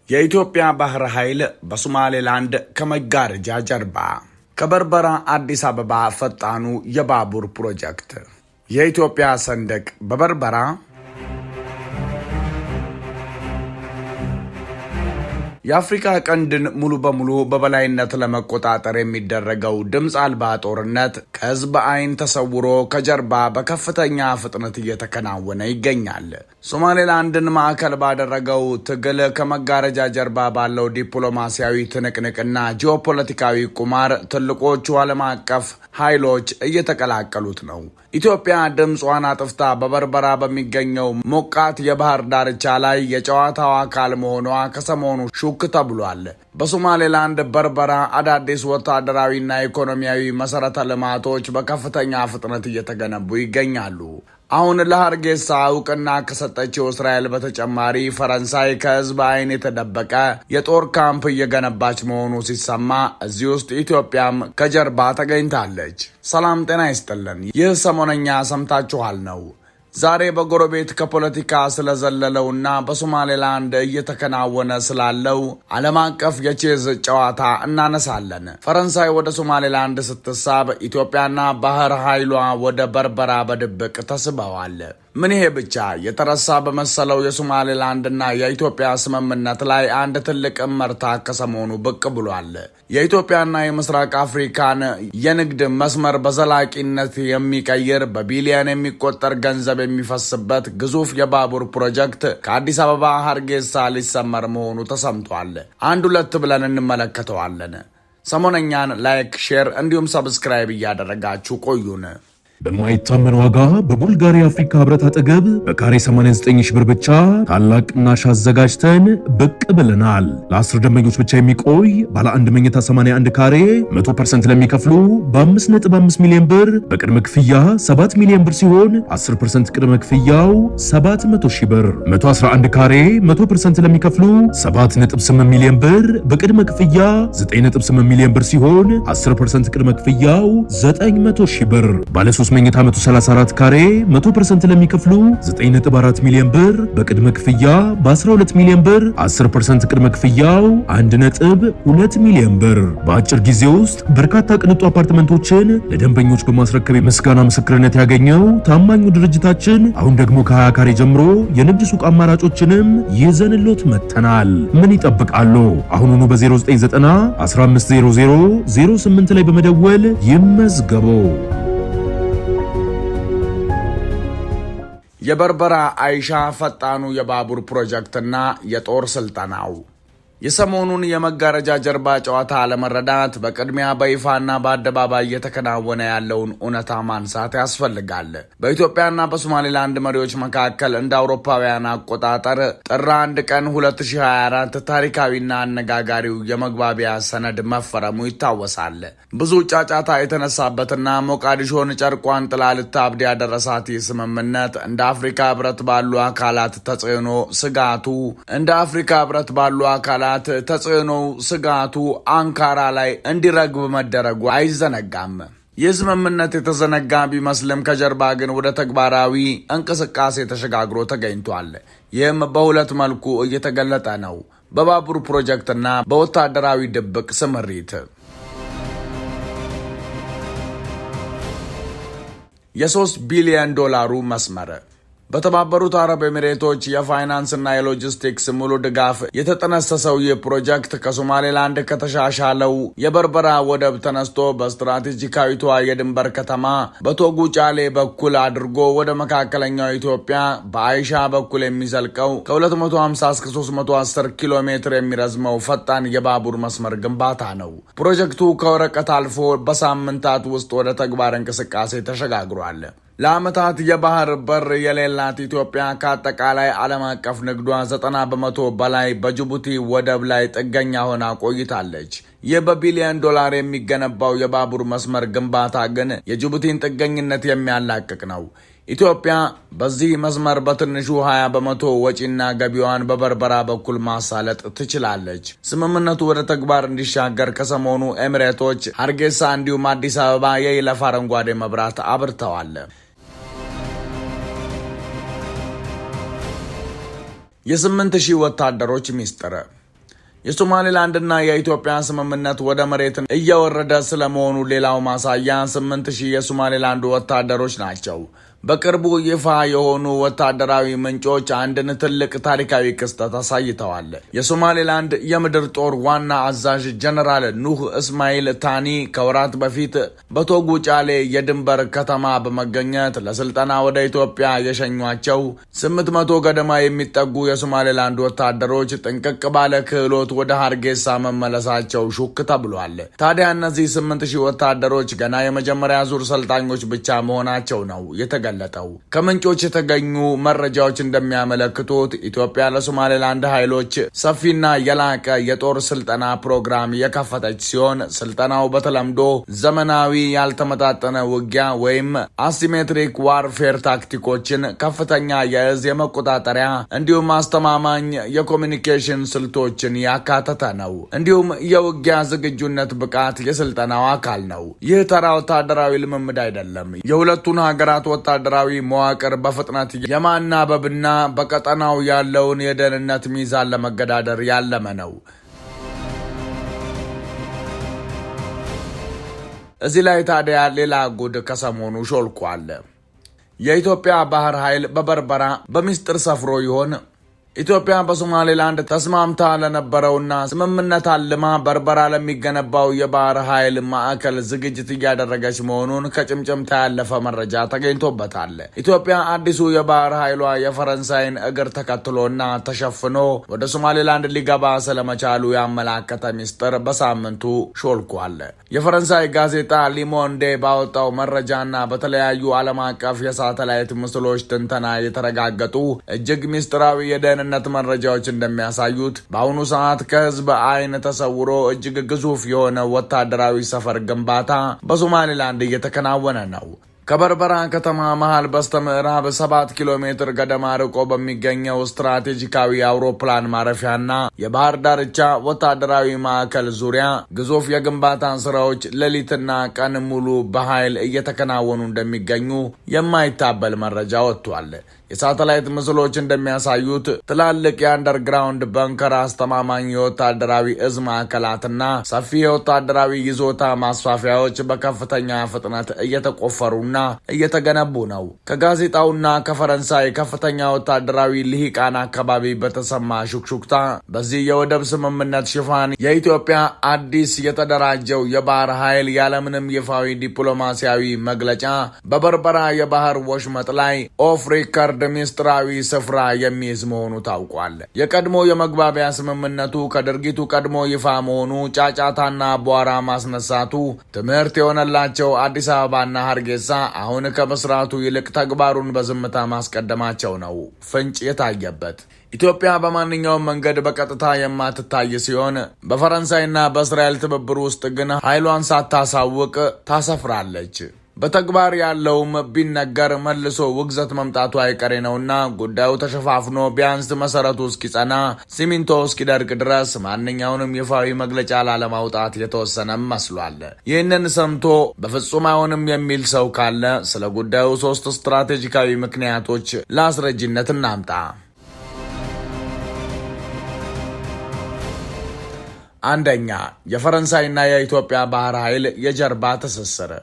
የኢትዮጵያ ባህር ኃይል በሶማሌላንድ ከመጋረጃ ጀርባ ከበርበራ አዲስ አበባ ፈጣኑ የባቡር ፕሮጀክት የኢትዮጵያ ሰንደቅ በበርበራ የአፍሪካ ቀንድን ሙሉ በሙሉ በበላይነት ለመቆጣጠር የሚደረገው ድምጽ አልባ ጦርነት ከህዝብ አይን ተሰውሮ ከጀርባ በከፍተኛ ፍጥነት እየተከናወነ ይገኛል። ሶማሌላንድን ማዕከል ባደረገው ትግል ከመጋረጃ ጀርባ ባለው ዲፕሎማሲያዊ ትንቅንቅና ጂኦፖለቲካዊ ቁማር ትልቆቹ ዓለም አቀፍ ኃይሎች እየተቀላቀሉት ነው። ኢትዮጵያ ድምጿን አጥፍታ በበርበራ በሚገኘው ሞቃት የባህር ዳርቻ ላይ የጨዋታው አካል መሆኗ ከሰሞኑ ሹክ ተብሏል። በሶማሌላንድ በርበራ አዳዲስ ወታደራዊና ኢኮኖሚያዊ መሰረተ ልማቶች በከፍተኛ ፍጥነት እየተገነቡ ይገኛሉ። አሁን ለሀርጌሳ እውቅና ከሰጠችው እስራኤል በተጨማሪ ፈረንሳይ ከህዝብ አይን የተደበቀ የጦር ካምፕ እየገነባች መሆኑ ሲሰማ እዚህ ውስጥ ኢትዮጵያም ከጀርባ ተገኝታለች። ሰላም ጤና ይስጥልን። ይህ ሰሞነኛ ሰምታችኋል ነው። ዛሬ በጎረቤት ከፖለቲካ ስለዘለለውና በሶማሌላንድ እየተከናወነ ስላለው ዓለም አቀፍ የቼዝ ጨዋታ እናነሳለን። ፈረንሳይ ወደ ሶማሌላንድ ስትሳብ ኢትዮጵያና ባህር ኃይሏ ወደ በርበራ በድብቅ ተስበዋል። ምን ይሄ ብቻ የተረሳ በመሰለው የሶማሌላንድና የኢትዮጵያ ስምምነት ላይ አንድ ትልቅ እመርታ ከሰሞኑ ብቅ ብሏል። የኢትዮጵያና የምስራቅ አፍሪካን የንግድ መስመር በዘላቂነት የሚቀይር በቢሊዮን የሚቆጠር ገንዘብ የሚፈስበት ግዙፍ የባቡር ፕሮጀክት ከአዲስ አበባ ሀርጌሳ ሊሰመር መሆኑ ተሰምቷል። አንድ ሁለት ብለን እንመለከተዋለን። ሰሞነኛን ላይክ፣ ሼር እንዲሁም ሰብስክራይብ እያደረጋችሁ ቆዩን። በማይታመን ዋጋ በቡልጋሪያ አፍሪካ ህብረት አጠገብ በካሬ 89 ሺህ ብር ብቻ ታላቅ ቅናሽ አዘጋጅተን ብቅ ብለናል። ለ10 ደንበኞች ብቻ የሚቆይ ባለ 1 መኝታ 81 ካሬ 100% ለሚከፍሉ በ5.5 ሚሊዮን ብር በቅድመ ክፍያ 7 ሚሊዮን ብር ሲሆን 10% ቅድመ ክፍያው 700 ሺህ ብር። 111 ካሬ 100% ለሚከፍሉ 7.8 ሚሊዮን ብር በቅድመ ክፍያ 9.8 ሚሊዮን ብር ሲሆን 10% ቅድመ ክፍያው 900 ሺህ ብር። ባለ 3 መኝታ 134 ካሬ 100% ለሚከፍሉ 9.4 ሚሊዮን ብር በቅድመ ክፍያ በ12 ሚሊዮን ብር 10% ቅድመ ክፍያው 1.2 ሚሊዮን ብር። በአጭር ጊዜ ውስጥ በርካታ ቅንጡ አፓርትመንቶችን ለደንበኞች በማስረከብ የምስጋና ምስክርነት ያገኘው ታማኙ ድርጅታችን አሁን ደግሞ ከ20 ካሬ ጀምሮ የንግድ ሱቅ አማራጮችንም ይዘንሎት መጥተናል። ምን ይጠብቃሉ? አሁኑኑ በ0990 1500 08 ላይ በመደወል ይመዝገቡ። የበርበራ አይሻ ፈጣኑ የባቡር ፕሮጀክትና የጦር ስልጠናው የሰሞኑን የመጋረጃ ጀርባ ጨዋታ ለመረዳት በቅድሚያ በይፋና በአደባባይ እየተከናወነ ያለውን እውነታ ማንሳት ያስፈልጋል። በኢትዮጵያና በሶማሌላንድ መሪዎች መካከል እንደ አውሮፓውያን አቆጣጠር ጥር 1 ቀን 2024 ታሪካዊና አነጋጋሪው የመግባቢያ ሰነድ መፈረሙ ይታወሳል። ብዙ ጫጫታ የተነሳበትና ሞቃዲሾን ጨርቋን ጥላ ልታብድ ያደረሳት ይህ ስምምነት እንደ አፍሪካ ህብረት ባሉ አካላት ተጽዕኖ ስጋቱ አንካራ ላይ እንዲረግብ መደረጉ አይዘነጋም። ይህ ስምምነት የተዘነጋ ቢመስልም ከጀርባ ግን ወደ ተግባራዊ እንቅስቃሴ ተሸጋግሮ ተገኝቷል። ይህም በሁለት መልኩ እየተገለጠ ነው። በባቡር ፕሮጀክትና በወታደራዊ ድብቅ ስምሪት። የ3 ቢሊዮን ዶላሩ መስመር በተባበሩት አረብ ኤሚሬቶች የፋይናንስና የሎጂስቲክስ ሙሉ ድጋፍ የተጠነሰሰው ይህ ፕሮጀክት ከሶማሌላንድ ከተሻሻለው የበርበራ ወደብ ተነስቶ በስትራቴጂካዊቷ የድንበር ከተማ በቶጉ ጫሌ በኩል አድርጎ ወደ መካከለኛው ኢትዮጵያ በአይሻ በኩል የሚዘልቀው ከ250 እስከ 310 ኪሎ ሜትር የሚረዝመው ፈጣን የባቡር መስመር ግንባታ ነው። ፕሮጀክቱ ከወረቀት አልፎ በሳምንታት ውስጥ ወደ ተግባር እንቅስቃሴ ተሸጋግሯል። ለዓመታት የባህር በር የሌላት ኢትዮጵያ ከአጠቃላይ ዓለም አቀፍ ንግዷ 90% በላይ በጅቡቲ ወደብ ላይ ጥገኛ ሆና ቆይታለች። ይህ በቢሊዮን ዶላር የሚገነባው የባቡር መስመር ግንባታ ግን የጅቡቲን ጥገኝነት የሚያላቅቅ ነው። ኢትዮጵያ በዚህ መስመር በትንሹ 20% ወጪና ገቢዋን በበርበራ በኩል ማሳለጥ ትችላለች። ስምምነቱ ወደ ተግባር እንዲሻገር ከሰሞኑ ኤሚሬቶች ሀርጌሳ እንዲሁም አዲስ አበባ የይለፍ አረንጓዴ መብራት አብርተዋል። የ8,000 ወታደሮች ሚስጥር የሶማሌላንድና የኢትዮጵያ ስምምነት ወደ መሬት እየወረደ ስለመሆኑ ሌላው ማሳያ 8000 የሶማሌላንድ ወታደሮች ናቸው። በቅርቡ ይፋ የሆኑ ወታደራዊ ምንጮች አንድን ትልቅ ታሪካዊ ክስተት አሳይተዋል። የሶማሌላንድ የምድር ጦር ዋና አዛዥ ጀነራል ኑህ እስማኤል ታኒ ከወራት በፊት በቶጉ ጫሌ የድንበር ከተማ በመገኘት ለስልጠና ወደ ኢትዮጵያ የሸኟቸው 800 ገደማ የሚጠጉ የሶማሌላንድ ወታደሮች ጥንቅቅ ባለ ክህሎት ወደ ሀርጌሳ መመለሳቸው ሹክ ተብሏል። ታዲያ እነዚህ 8000 ወታደሮች ገና የመጀመሪያ ዙር ሰልጣኞች ብቻ መሆናቸው ነው የተገለጸው። ከምንጮች የተገኙ መረጃዎች እንደሚያመለክቱት ኢትዮጵያ ለሶማሌላንድ ኃይሎች ሰፊና የላቀ የጦር ስልጠና ፕሮግራም የከፈተች ሲሆን ስልጠናው በተለምዶ ዘመናዊ ያልተመጣጠነ ውጊያ ወይም አሲሜትሪክ ዋርፌር ታክቲኮችን፣ ከፍተኛ የእዝ የመቆጣጠሪያ እንዲሁም አስተማማኝ የኮሚኒኬሽን ስልቶችን ያካተተ ነው። እንዲሁም የውጊያ ዝግጁነት ብቃት የስልጠናው አካል ነው። ይህ ተራ ወታደራዊ ልምምድ አይደለም። የሁለቱን ሀገራት ወታደራዊ መዋቅር በፍጥነት የማናበብና በቀጠናው ያለውን የደህንነት ሚዛን ለመገዳደር ያለመ ነው። እዚህ ላይ ታዲያ ሌላ ጉድ ከሰሞኑ ሾልኳል። የኢትዮጵያ ባህር ኃይል በበርበራ በሚስጥር ሰፍሮ ይሆን? ኢትዮጵያ በሶማሌላንድ ተስማምታ ለነበረውና ስምምነት አልማ በርበራ ለሚገነባው የባህር ኃይል ማዕከል ዝግጅት እያደረገች መሆኑን ከጭምጭምታ ያለፈ መረጃ ተገኝቶበታል። ኢትዮጵያ አዲሱ የባህር ኃይሏ የፈረንሳይን እግር ተከትሎና ተሸፍኖ ወደ ሶማሌላንድ ሊገባ ስለመቻሉ ያመላከተ ሚስጥር በሳምንቱ ሾልኳል። የፈረንሳይ ጋዜጣ ሊሞንዴ ባወጣው መረጃና በተለያዩ ዓለም አቀፍ የሳተላይት ምስሎች ትንተና የተረጋገጡ እጅግ ሚስጥራዊ የደህንነት መረጃዎች እንደሚያሳዩት በአሁኑ ሰዓት ከህዝብ አይን ተሰውሮ እጅግ ግዙፍ የሆነ ወታደራዊ ሰፈር ግንባታ በሶማሌላንድ እየተከናወነ ነው። ከበርበራ ከተማ መሃል በስተምዕራብ 7 ኪሎ ሜትር ገደማ ርቆ በሚገኘው ስትራቴጂካዊ አውሮፕላን ማረፊያና የባህር ዳርቻ ወታደራዊ ማዕከል ዙሪያ ግዙፍ የግንባታ ስራዎች ሌሊትና ቀን ሙሉ በኃይል እየተከናወኑ እንደሚገኙ የማይታበል መረጃ ወጥቷል። የሳተላይት ምስሎች እንደሚያሳዩት ትላልቅ የአንደርግራውንድ በንከር፣ አስተማማኝ የወታደራዊ እዝ ማዕከላትና ሰፊ የወታደራዊ ይዞታ ማስፋፊያዎች በከፍተኛ ፍጥነት እየተቆፈሩና እየተገነቡ ነው። ከጋዜጣውና ከፈረንሳይ ከፍተኛ ወታደራዊ ልሂቃን አካባቢ በተሰማ ሹክሹክታ በዚህ የወደብ ስምምነት ሽፋን የኢትዮጵያ አዲስ የተደራጀው የባህር ኃይል ያለምንም ይፋዊ ዲፕሎማሲያዊ መግለጫ በበርበራ የባህር ወሽመጥ ላይ ኦፍ ሪከርድ ሚስጥራዊ ስፍራ የሚይዝ መሆኑ ታውቋል። የቀድሞ የመግባቢያ ስምምነቱ ከድርጊቱ ቀድሞ ይፋ መሆኑ ጫጫታና አቧራ ማስነሳቱ ትምህርት የሆነላቸው አዲስ አበባና ሀርጌሳ አሁን ከመስራቱ ይልቅ ተግባሩን በዝምታ ማስቀደማቸው ነው ፍንጭ የታየበት። ኢትዮጵያ በማንኛውም መንገድ በቀጥታ የማትታይ ሲሆን በፈረንሳይና በእስራኤል ትብብር ውስጥ ግን ኃይሏን ሳታሳውቅ ታሰፍራለች። በተግባር ያለውም ቢነገር መልሶ ውግዘት መምጣቱ አይቀሬ ነውና ጉዳዩ ተሸፋፍኖ ቢያንስ መሰረቱ እስኪጸና ሲሚንቶ እስኪደርቅ ድረስ ማንኛውንም ይፋዊ መግለጫ ላለማውጣት የተወሰነም መስሏል። ይህንን ሰምቶ በፍጹም አይሆንም የሚል ሰው ካለ ስለ ጉዳዩ 3 ስትራቴጂካዊ ምክንያቶች ለአስረጅነት እናምጣ። አንደኛ፣ የፈረንሳይና የኢትዮጵያ ባህር ኃይል የጀርባ ትስስር።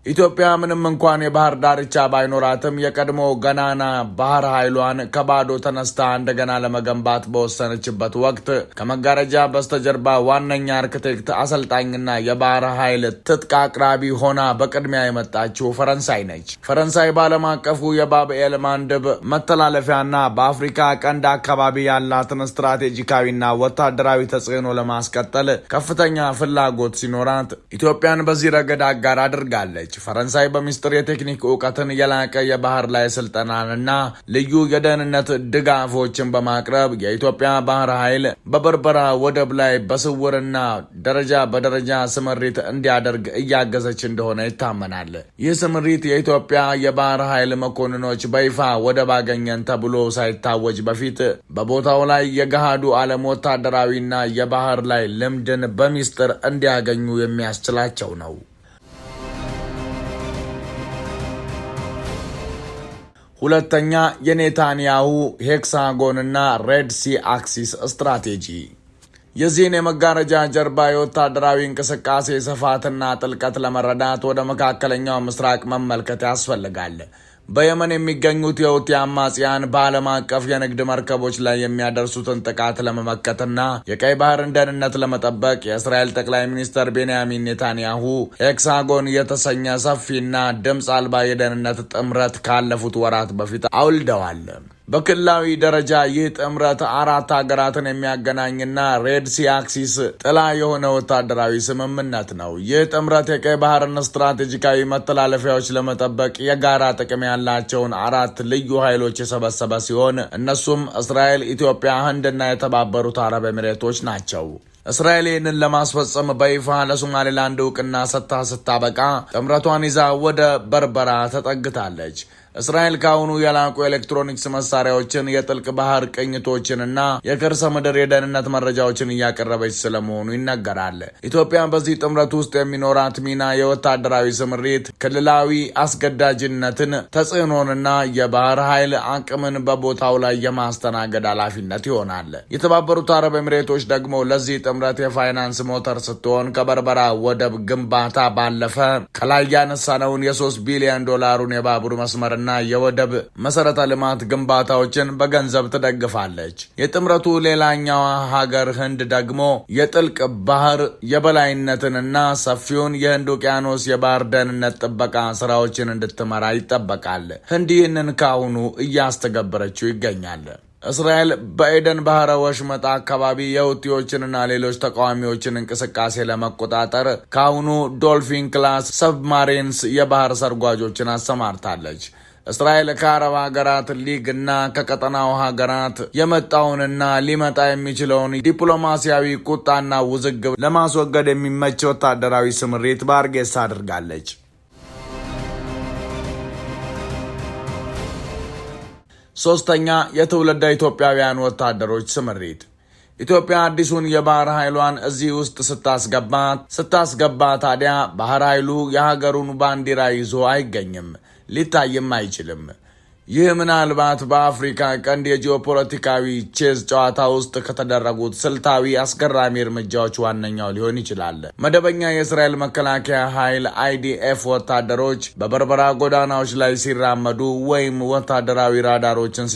ኢትዮጵያ ምንም እንኳን የባህር ዳርቻ ባይኖራትም የቀድሞ ገናና ባህር ኃይሏን ከባዶ ተነስታ እንደገና ለመገንባት በወሰነችበት ወቅት ከመጋረጃ በስተጀርባ ዋነኛ አርክቴክት፣ አሰልጣኝና የባህር ኃይል ትጥቅ አቅራቢ ሆና በቅድሚያ የመጣችው ፈረንሳይ ነች። ፈረንሳይ በዓለም አቀፉ የባብኤል ማንድብ መተላለፊያና በአፍሪካ ቀንድ አካባቢ ያላትን ስትራቴጂካዊና ወታደራዊ ተጽዕኖ ለማስቀጠል ከፍተኛ ፍላጎት ሲኖራት ኢትዮጵያን በዚህ ረገድ አጋር አድርጋለች። ፈረንሳይ በሚስጥር የቴክኒክ እውቀትን፣ የላቀ የባህር ላይ ስልጠናንና ልዩ የደህንነት ድጋፎችን በማቅረብ የኢትዮጵያ ባህር ኃይል በበርበራ ወደብ ላይ በስውርና ደረጃ በደረጃ ስምሪት እንዲያደርግ እያገዘች እንደሆነ ይታመናል። ይህ ስምሪት የኢትዮጵያ የባህር ኃይል መኮንኖች በይፋ ወደብ አገኘን ተብሎ ሳይታወጅ በፊት በቦታው ላይ የገሃዱ ዓለም ወታደራዊና የባህር ላይ ልምድን በሚስጥር እንዲያገኙ የሚያስችላቸው ነው። ሁለተኛ፣ የኔታንያሁ ሄክሳጎንና ሬድ ሲ አክሲስ ስትራቴጂ። የዚህን የመጋረጃ ጀርባ የወታደራዊ እንቅስቃሴ ስፋትና ጥልቀት ለመረዳት ወደ መካከለኛው ምስራቅ መመልከት ያስፈልጋል። በየመን የሚገኙት የሁቲ አማጽያን በዓለም አቀፍ የንግድ መርከቦች ላይ የሚያደርሱትን ጥቃት ለመመከትና የቀይ ባህርን ደህንነት ለመጠበቅ የእስራኤል ጠቅላይ ሚኒስትር ቤንያሚን ኔታንያሁ ሄክሳጎን የተሰኘ ሰፊና ድምፅ አልባ የደህንነት ጥምረት ካለፉት ወራት በፊት አውልደዋል። በክልላዊ ደረጃ ይህ ጥምረት 4 ሀገራትን የሚያገናኝና ሬድሲ አክሲስ ጥላ የሆነ ወታደራዊ ስምምነት ነው። ይህ ጥምረት የቀይ ባህርን ስትራቴጂካዊ መተላለፊያዎች ለመጠበቅ የጋራ ጥቅም ያላቸውን 4 ልዩ ኃይሎች የሰበሰበ ሲሆን እነሱም እስራኤል፣ ኢትዮጵያ፣ ህንድና የተባበሩት አረብ ኤሚሬቶች ናቸው። እስራኤል ይህንን ለማስፈጸም በይፋ ለሶማሌላንድ እውቅና ሰጥታ ስታበቃ ጥምረቷን ይዛ ወደ በርበራ ተጠግታለች። እስራኤል ካሁኑ የላቁ ኤሌክትሮኒክስ መሳሪያዎችን፣ የጥልቅ ባህር ቅኝቶችንና የከርሰ ምድር የደህንነት መረጃዎችን እያቀረበች ስለመሆኑ ይነገራል። ኢትዮጵያ በዚህ ጥምረት ውስጥ የሚኖራት ሚና የወታደራዊ ስምሪት፣ ክልላዊ አስገዳጅነትን፣ ተጽዕኖንና የባህር ኃይል አቅምን በቦታው ላይ የማስተናገድ ኃላፊነት ይሆናል። የተባበሩት አረብ ኤሚሬቶች ደግሞ ለዚህ ጥምረት የፋይናንስ ሞተር ስትሆን ከበርበራ ወደብ ግንባታ ባለፈ ከላይ ያነሳነውን የ3 ቢሊዮን ዶላሩን የባቡር መስመርና የወደብ መሰረተ ልማት ግንባታዎችን በገንዘብ ትደግፋለች። የጥምረቱ ሌላኛዋ ሀገር ህንድ ደግሞ የጥልቅ ባህር የበላይነትንና ሰፊውን የህንድ ውቅያኖስ የባህር ደህንነት ጥበቃ ስራዎችን እንድትመራ ይጠበቃል። ህንድ ይህንን ካሁኑ እያስተገበረችው ይገኛል። እስራኤል በኤደን ባህረ ወሽመጥ አካባቢ የሁቲዎችንና ሌሎች ተቃዋሚዎችን እንቅስቃሴ ለመቆጣጠር ካሁኑ ዶልፊን ክላስ ሰብማሪንስ የባህር ሰርጓጆችን አሰማርታለች። እስራኤል ከአረብ ሀገራት ሊግ እና ከቀጠናው ሀገራት የመጣውንና ሊመጣ የሚችለውን ዲፕሎማሲያዊ ቁጣና ውዝግብ ለማስወገድ የሚመች ወታደራዊ ስምሪት በአርጌሳ አድርጋለች። ሶስተኛ፣ የትውልደ ኢትዮጵያውያን ወታደሮች ስምሪት። ኢትዮጵያ አዲሱን የባህር ኃይሏን እዚህ ውስጥ ስታስገባ ታዲያ ባህር ኃይሉ የሀገሩን ባንዲራ ይዞ አይገኝም፣ ሊታይም አይችልም። ይህ ምናልባት በአፍሪካ ቀንድ የጂኦፖለቲካዊ ቼዝ ጨዋታ ውስጥ ከተደረጉት ስልታዊ አስገራሚ እርምጃዎች ዋነኛው ሊሆን ይችላል። መደበኛ የእስራኤል መከላከያ ኃይል IDF ወታደሮች በበርበራ ጎዳናዎች ላይ ሲራመዱ ወይም ወታደራዊ ራዳሮችን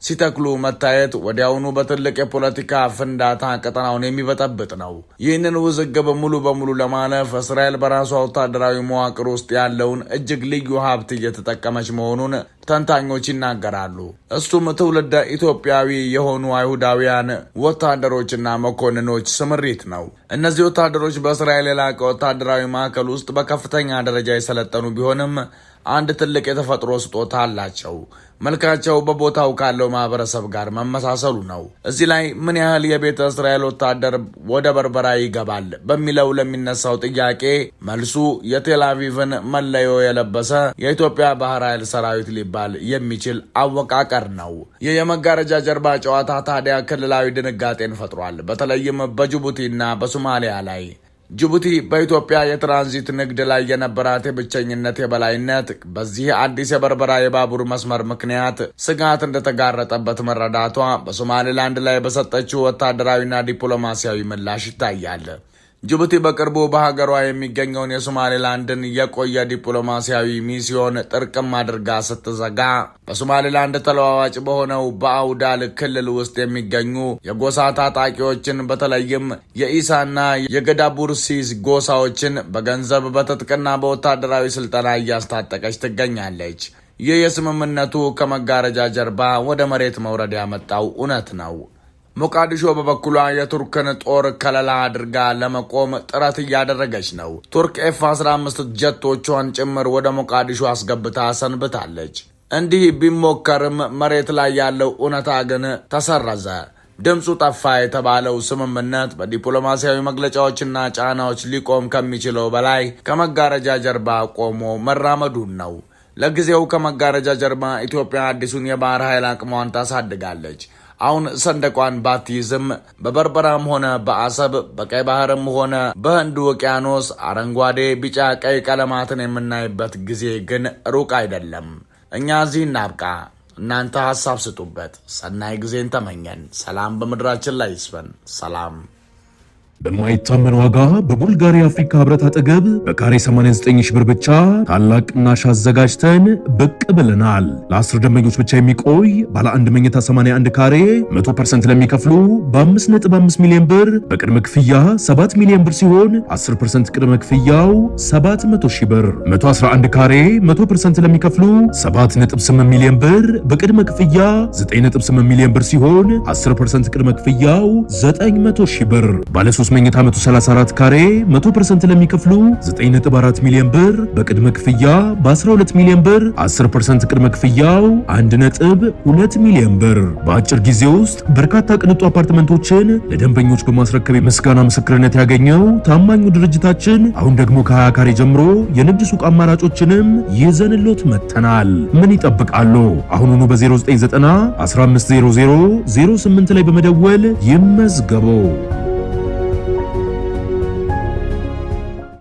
ሲተክሉ መታየት ወዲያውኑ በትልቅ የፖለቲካ ፍንዳታ ቀጠናውን የሚበጠብጥ ነው። ይህንን ውዝግብ ሙሉ በሙሉ ለማለፍ እስራኤል በራሷ ወታደራዊ መዋቅር ውስጥ ያለውን እጅግ ልዩ ሀብት እየተጠቀመች መሆኑን ተንታኞች ይናገራሉ። እሱም ትውልደ ኢትዮጵያዊ የሆኑ አይሁዳውያን ወታደሮችና መኮንኖች ስምሪት ነው። እነዚህ ወታደሮች በእስራኤል የላቀ ወታደራዊ ማዕከል ውስጥ በከፍተኛ ደረጃ የሰለጠኑ ቢሆንም አንድ ትልቅ የተፈጥሮ ስጦታ አላቸው። መልካቸው በቦታው ካለው ማህበረሰብ ጋር መመሳሰሉ ነው። እዚህ ላይ ምን ያህል የቤተ እስራኤል ወታደር ወደ በርበራ ይገባል በሚለው ለሚነሳው ጥያቄ መልሱ የቴል አቪቭን መለዮ የለበሰ የኢትዮጵያ ባህር ኃይል ሰራዊት ሊባል የሚችል አወቃቀር ነው። ይህ የመጋረጃ ጀርባ ጨዋታ ታዲያ ክልላዊ ድንጋጤን ፈጥሯል። በተለይም በጅቡቲና በሶማሊያ ላይ። ጅቡቲ በኢትዮጵያ የትራንዚት ንግድ ላይ የነበራት የብቸኝነት የበላይነት በዚህ አዲስ የበርበራ የባቡር መስመር ምክንያት ስጋት እንደተጋረጠበት መረዳቷ በሶማሌላንድ ላይ በሰጠችው ወታደራዊና ዲፕሎማሲያዊ ምላሽ ይታያል። ጅቡቲ በቅርቡ በሀገሯ የሚገኘውን የሶማሌላንድን የቆየ ዲፕሎማሲያዊ ሚስዮን ጥርቅም አድርጋ ስትዘጋ በሶማሌላንድ ተለዋዋጭ በሆነው በአውዳል ክልል ውስጥ የሚገኙ የጎሳ ታጣቂዎችን በተለይም የኢሳና የገዳቡርሲስ ጎሳዎችን በገንዘብ በትጥቅና በወታደራዊ ስልጠና እያስታጠቀች ትገኛለች። ይህ የስምምነቱ ከመጋረጃ ጀርባ ወደ መሬት መውረድ ያመጣው እውነት ነው። ሞቃዲሾ በበኩሏ የቱርክን ጦር ከለላ አድርጋ ለመቆም ጥረት እያደረገች ነው። ቱርክ F-15 ጀቶቿን ጭምር ወደ ሞቃዲሾ አስገብታ ሰንብታለች። እንዲህ ቢሞከርም መሬት ላይ ያለው እውነታ ግን ተሰረዘ። ድምፁ ጠፋ የተባለው ስምምነት በዲፕሎማሲያዊ መግለጫዎችና ጫናዎች ሊቆም ከሚችለው በላይ ከመጋረጃ ጀርባ ቆሞ መራመዱን ነው። ለጊዜው ከመጋረጃ ጀርባ ኢትዮጵያ አዲሱን የባህር ኃይል አቅሟን ታሳድጋለች። አሁን ሰንደቋን ባትይዝም በበርበራም ሆነ በአሰብ በቀይ ባህርም ሆነ በህንድ ውቅያኖስ አረንጓዴ፣ ቢጫ፣ ቀይ ቀለማትን የምናይበት ጊዜ ግን ሩቅ አይደለም። እኛ እዚህ እናብቃ፣ እናንተ ሀሳብ ስጡበት። ሰናይ ጊዜን ተመኘን። ሰላም በምድራችን ላይ ይስፈን። ሰላም። በማይታመን ዋጋ በቡልጋሪያ አፍሪካ ህብረት አጠገብ በካሬ 89 ሺህ ብር ብቻ ታላቅ ቅናሽ አዘጋጅተን ብቅ ብለናል። ለ10 ደንበኞች ብቻ የሚቆይ ባለ 1 መኝታ 81 ካሬ 100% ለሚከፍሉ በ5.5 ሚሊዮን ብር በቅድመ ክፍያ 7 ሚሊዮን ብር ሲሆን 10% ቅድመ ክፍያው 700 ሺህ ብር። 111 ካሬ 100% ለሚከፍሉ 7.8 ሚሊዮን ብር በቅድመ ክፍያ 9.8 ሚሊዮን ብር ሲሆን 10% ቅድመ ክፍያው 900 ሺህ ብር። ባለ 3 መኝታ 134 ካሬ 100% ለሚከፍሉ 9.4 ሚሊዮን ብር በቅድመ ክፍያ በ12 ሚሊዮን ብር 10% ቅድመ ክፍያው 1.2 ሚሊዮን ብር። በአጭር ጊዜ ውስጥ በርካታ ቅንጡ አፓርትመንቶችን ለደንበኞች በማስረከብ የምስጋና ምስክርነት ያገኘው ታማኙ ድርጅታችን አሁን ደግሞ ከ20 ካሬ ጀምሮ የንግድ ሱቅ አማራጮችንም ይዘንሎት መጥተናል። ምን ይጠብቃሉ? አሁኑኑ በ0990 1500 08 ላይ በመደወል ይመዝገቡ።